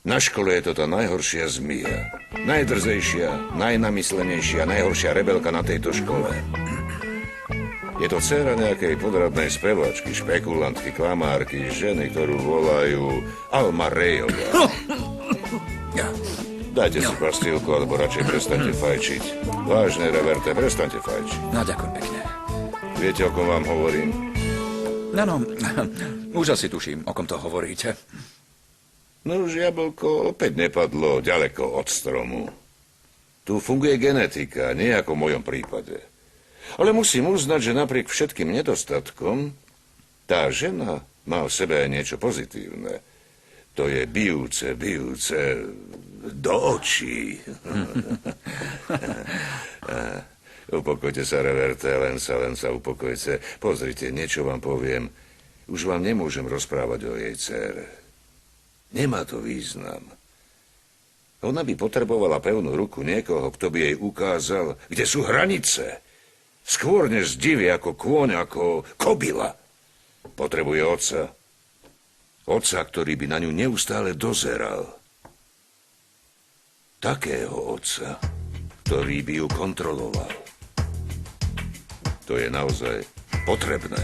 Na škole je to tá najhoršia zmija. Najdrzejšia, najnamyslenejšia, najhoršia rebelka na tejto škole. Je to dcéra nejakej podradnej spevačky, špekulantky, klamárky, ženy, ktorú volajú Alma Rejová. Dajte si pastilku, alebo radšej prestaňte fajčiť. Vážne, Reverte, prestaňte fajčiť. No, ďakujem pekne. Viete, o kom vám hovorím? No, už asi tuším, o kom to hovoríte. No už jablko opäť nepadlo ďaleko od stromu. Tu funguje genetika, nie ako v mojom prípade. Ale musím uznať, že napriek všetkým nedostatkom, tá žena má v sebe aj niečo pozitívne. To je bijúce do očí. Upokojte sa, Reverte, len sa upokojte. Pozrite, niečo vám poviem. Už vám nemôžem rozprávať o jej dcére. Nemá to význam. Ona by potrebovala pevnú ruku niekoho, kto by jej ukázal, kde sú hranice. Skôr než divie ako kôň, ako kobila. Potrebuje otca. Otca, ktorý by na ňu neustále dozeral. Takého otca, ktorý by ju kontroloval. To je naozaj potrebné.